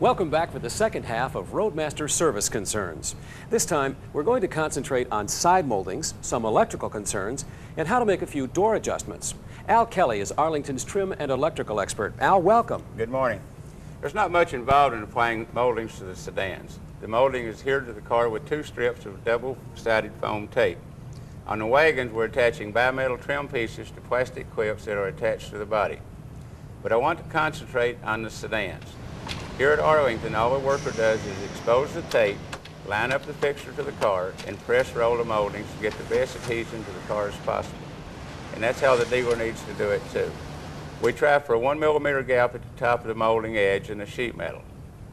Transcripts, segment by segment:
Welcome back for the second half of Roadmaster Service Concerns. This time, we're going to concentrate on side moldings, some electrical concerns, and how to make a few door adjustments. Al Kelly is Arlington's trim and electrical expert. Al, welcome. Good morning. There's not much involved in applying moldings to the sedans. The molding is adhered to the car with 2 strips of double-sided foam tape. On the wagons, we're attaching bimetal trim pieces to plastic clips that are attached to the body. But I want to concentrate on the sedans. Here at Arlington, all the worker does is expose the tape, line up the fixture to the car, and press roll the moldings to get the best adhesion to the car as possible. And that's how the dealer needs to do it too. We try for a 1 millimeter gap at the top of the molding edge in the sheet metal.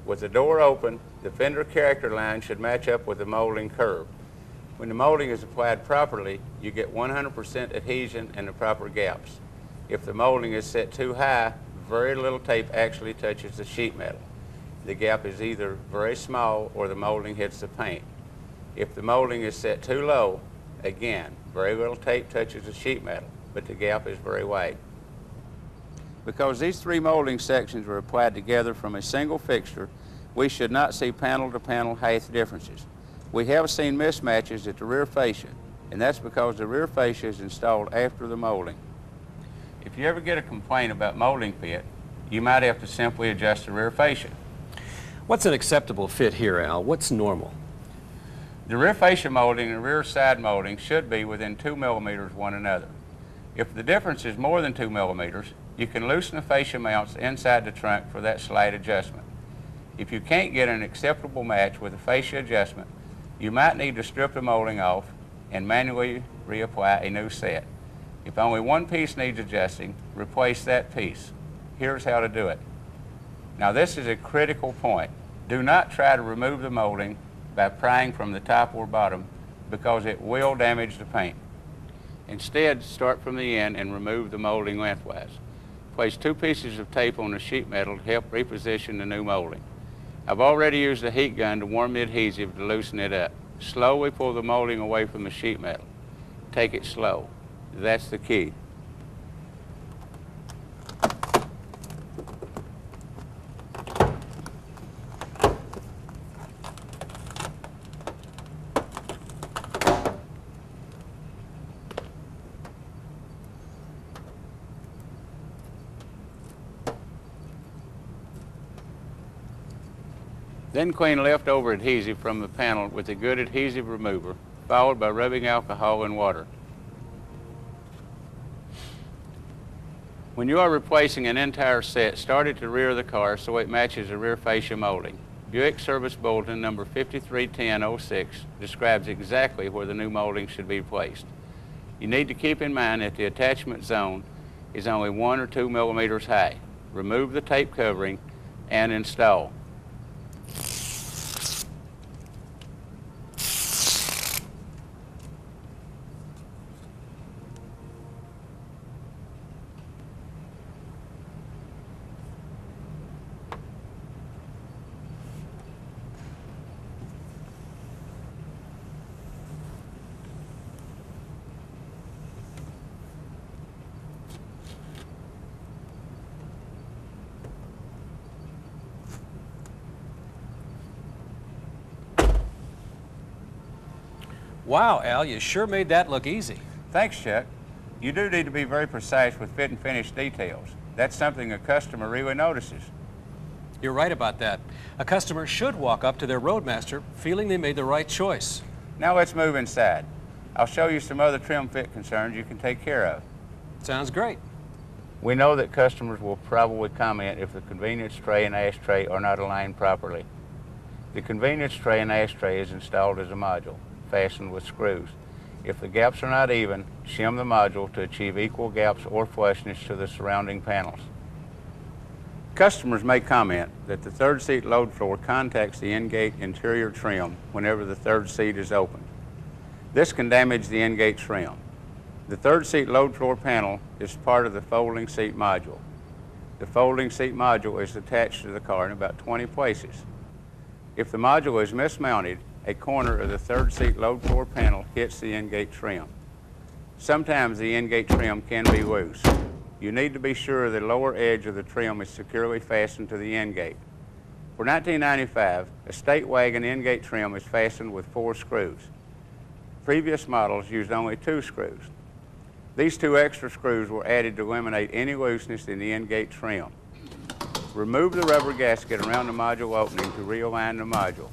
With the door open, the fender character line should match up with the molding curve. When the molding is applied properly, you get 100% adhesion and the proper gaps. If the molding is set too high, very little tape actually touches the sheet metal. The gap is either very small or the molding hits the paint. If the molding is set too low, again, very little tape touches the sheet metal, but the gap is very wide. Because these 3 molding sections are applied together from a single fixture, we should not see panel-to-panel height differences. We have seen mismatches at the rear fascia, and that's because the rear fascia is installed after the molding. If you ever get a complaint about molding fit, you might have to simply adjust the rear fascia. What's an acceptable fit here, Al? What's normal? The rear fascia molding and the rear side molding should be within 2 millimeters one another. If the difference is more than 2 millimeters, you can loosen the fascia mounts inside the trunk for that slight adjustment. If you can't get an acceptable match with the fascia adjustment, you might need to strip the molding off and manually reapply a new set. If only one piece needs adjusting, replace that piece. Here's how to do it. Now this is a critical point. Do not try to remove the molding by prying from the top or bottom because it will damage the paint. Instead, start from the end and remove the molding lengthwise. Place 2 pieces of tape on the sheet metal to help reposition the new molding. I've already used a heat gun to warm the adhesive to loosen it up. Slowly pull the molding away from the sheet metal. Take it slow. That's the key. Then clean leftover adhesive from the panel with a good adhesive remover, followed by rubbing alcohol and water. When you are replacing an entire set, start at the rear of the car so it matches the rear fascia molding. Buick Service Bulletin number 5310-06 describes exactly where the new molding should be placed. You need to keep in mind that the attachment zone is only 1 or 2 millimeters high. Remove the tape covering and install. Wow, Al, you sure made that look easy. Thanks, Chuck. You do need to be very precise with fit and finish details. That's something a customer really notices. You're right about that. A customer should walk up to their Roadmaster feeling they made the right choice. Now let's move inside. I'll show you some other trim fit concerns you can take care of. Sounds great. We know that customers will probably comment if the convenience tray and ashtray are not aligned properly. The convenience tray and ashtray is installed as a module, fastened with screws. If the gaps are not even, shim the module to achieve equal gaps or flushness to the surrounding panels. Customers may comment that the third seat load floor contacts the ENDGATE interior trim whenever the third seat is opened. This can damage the ENDGATE trim. The third seat load floor panel is part of the folding seat module. The folding seat module is attached to the car in about 20 places. If the module is mismounted, a corner of the third seat load floor panel hits the ENDGATE trim. Sometimes the ENDGATE trim can be loose. You need to be sure the lower edge of the trim is securely fastened to the ENDGATE. For 1995, a state wagon end-gate trim is fastened with 4 screws. Previous models used only 2 screws. These 2 extra screws were added to eliminate any looseness in the end-gate trim. Remove the rubber gasket around the module opening to realign the module.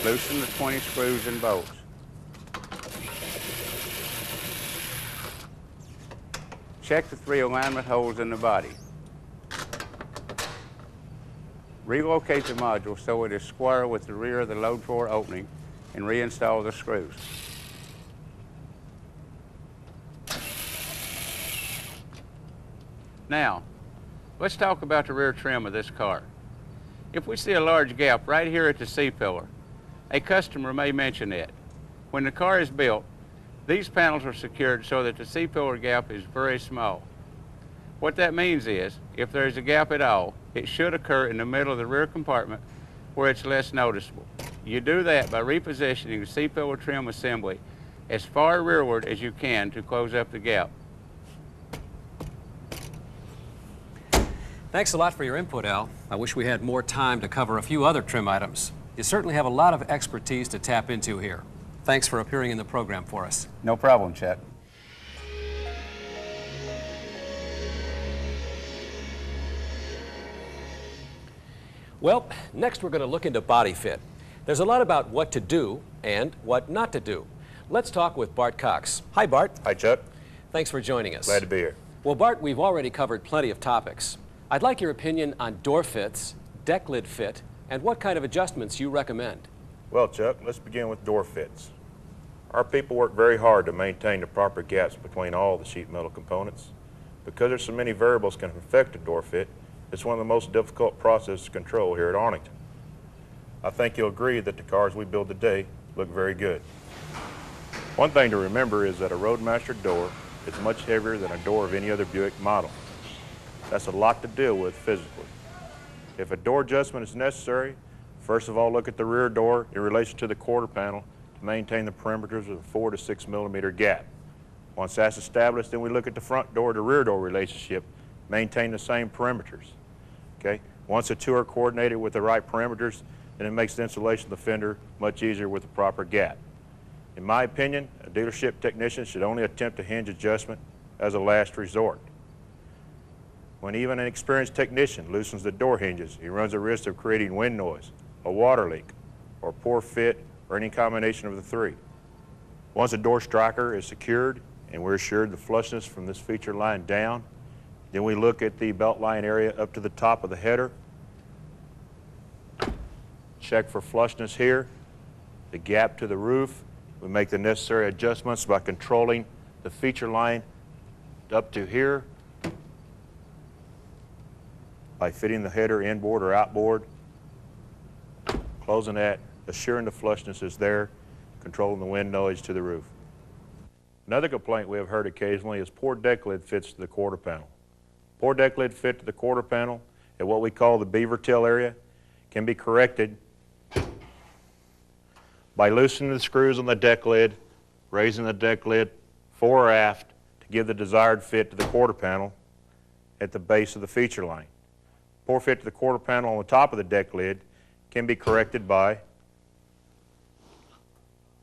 Loosen the 20 screws and bolts. Check the 3 alignment holes in the body. Relocate the module so it is square with the rear of the load drawer opening and reinstall the screws. Now, let's talk about the rear trim of this car. If we see a large gap right here at the C-pillar, a customer may mention it. When the car is built, these panels are secured so that the C-pillar gap is very small. What that means is, if there is a gap at all, it should occur in the middle of the rear compartment where it's less noticeable. You do that by repositioning the C-pillar trim assembly as far rearward as you can to close up the gap. Thanks a lot for your input, Al. I wish we had more time to cover a few other trim items. You certainly have a lot of expertise to tap into here. Thanks for appearing in the program for us. No problem, Chuck. Well, next we're going to look into body fit. There's a lot about what to do and what not to do. Let's talk with Bart Cox. Hi, Bart. Hi, Chuck. Thanks for joining us. Glad to be here. Well, Bart, we've already covered plenty of topics. I'd like your opinion on door fits, deck lid fit, and what kind of adjustments you recommend. Well, Chuck, let's begin with door fits. Our people work very hard to maintain the proper gaps between all the sheet metal components. Because there's so many variables can affect a door fit, it's one of the most difficult processes to control here at Arlington. I think you'll agree that the cars we build today look very good. One thing to remember is that a Roadmaster door is much heavier than a door of any other Buick model. That's a lot to deal with physically. If a door adjustment is necessary, first of all look at the rear door in relation to the quarter panel to maintain the perimeters of a 4 to 6 millimeter gap. Once that's established, then we look at the front door to rear door relationship, maintain the same perimeters. Okay? Once the two are coordinated with the right perimeters, then it makes the installation of the fender much easier with the proper gap. In my opinion, a dealership technician should only attempt a hinge adjustment as a last resort. When even an experienced technician loosens the door hinges, he runs the risk of creating wind noise, a water leak, or poor fit, or any combination of the 3. Once the door striker is secured and we're assured the flushness from this feature line down, then we look at the belt line area up to the top of the header, check for flushness here, the gap to the roof. We make the necessary adjustments by controlling the feature line up to here, by fitting the header inboard or outboard, closing that, assuring the flushness is there, controlling the wind noise to the roof. Another complaint we have heard occasionally is poor deck lid fits to the quarter panel. Poor deck lid fit to the quarter panel at what we call the beaver tail area can be corrected by loosening the screws on the deck lid, raising the deck lid fore or aft to give the desired fit to the quarter panel at the base of the feature line. Poor fit to the quarter panel on the top of the deck lid can be corrected by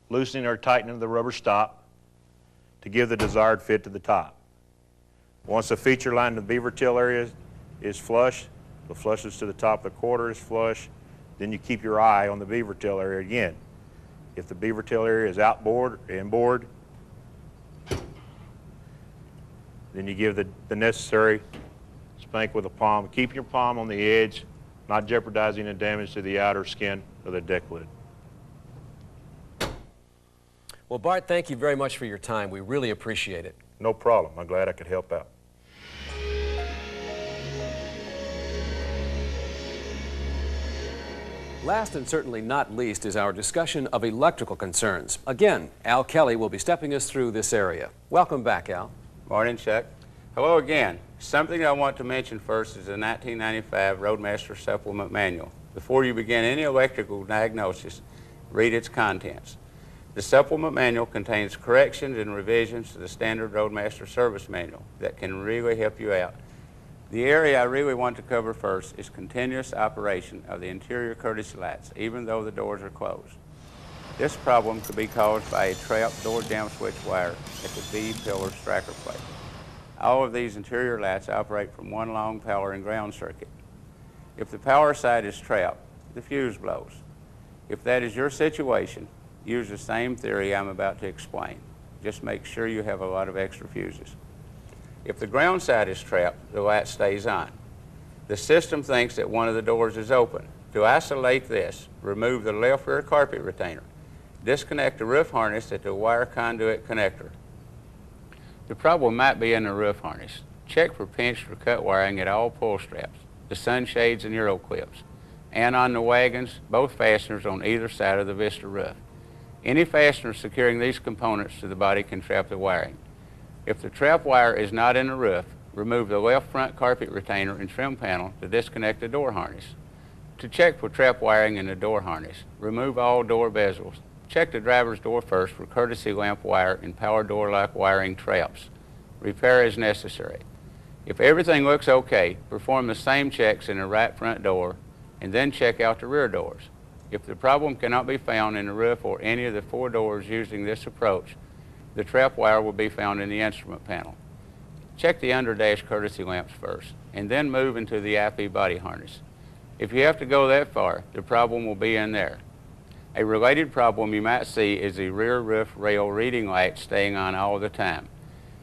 loosening or tightening the rubber stop to give the desired fit to the top. Once the feature line in the beaver tail area is flush, the flushness to the top of the quarter is flush, then you keep your eye on the beaver tail area again. If the beaver tail area is outboard or inboard, then you give the necessary spank with a palm. Keep your palm on the edge, not jeopardizing the damage to the outer skin of the deck lid. Well, Bart, thank you very much for your time. We really appreciate it. No problem. I'm glad I could help out. Last and certainly not least is our discussion of electrical concerns. Again, Al Kelly will be stepping us through this area. Welcome back, Al. Morning, Chuck. Hello again. Something I want to mention first is the 1995 Roadmaster Supplement Manual. Before you begin any electrical diagnosis, read its contents. The supplement manual contains corrections and revisions to the standard Roadmaster service manual that can really help you out. The area I really want to cover first is continuous operation of the interior courtesy lights, even though the doors are closed. This problem could be caused by a trapped door jam switch wire at the B-pillar striker plate. All of these interior lights operate from one long power and ground circuit. If the power side is trapped, the fuse blows. If that is your situation, use the same theory I'm about to explain. Just make sure you have a lot of extra fuses. If the ground side is trapped, the light stays on. The system thinks that one of the doors is open. To isolate this, remove the left rear carpet retainer. Disconnect the roof harness at the wire conduit connector. The problem might be in the roof harness. Check for pinched or cut wiring at all pull straps, the sunshades and Euro clips, and on the wagons, both fasteners on either side of the Vista roof. Any fastener securing these components to the body can trap the wiring. If the trap wire is not in the roof, remove the left front carpet retainer and trim panel to disconnect the door harness. To check for trap wiring in the door harness, remove all door bezels. Check the driver's door first for courtesy lamp wire and power door lock wiring traps. Repair as necessary. If everything looks okay, perform the same checks in the right front door and then check out the rear doors. If the problem cannot be found in the roof or any of the 4 doors using this approach, the trap wire will be found in the instrument panel. Check the underdash courtesy lamps first and then move into the IP body harness. If you have to go that far, the problem will be in there. A related problem you might see is the rear roof rail reading light staying on all the time.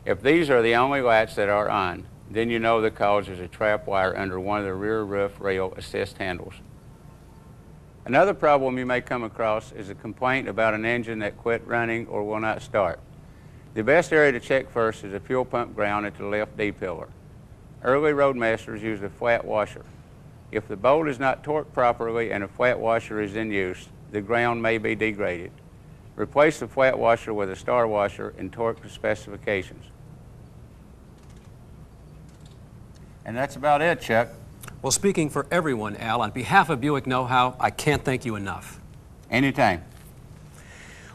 If these are the only lights that are on, then you know the cause is a trap wire under one of the rear roof rail assist handles. Another problem you may come across is a complaint about an engine that quit running or will not start. The best area to check first is the fuel pump ground at the left D-pillar. Early Roadmasters used a flat washer. If the bolt is not torqued properly and a flat washer is in use, the ground may be degraded. Replace the flat washer with a star washer and torque to specifications. And that's about it, Chuck. Well, speaking for everyone, Al, on behalf of Buick Know-How, I can't thank you enough. Anytime.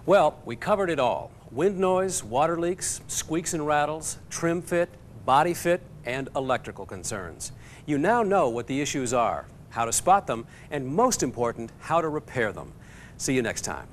Well, we covered it all. Wind noise, water leaks, squeaks and rattles, trim fit, body fit, and electrical concerns. You now know what the issues are, how to spot them, and most important, how to repair them. See you next time.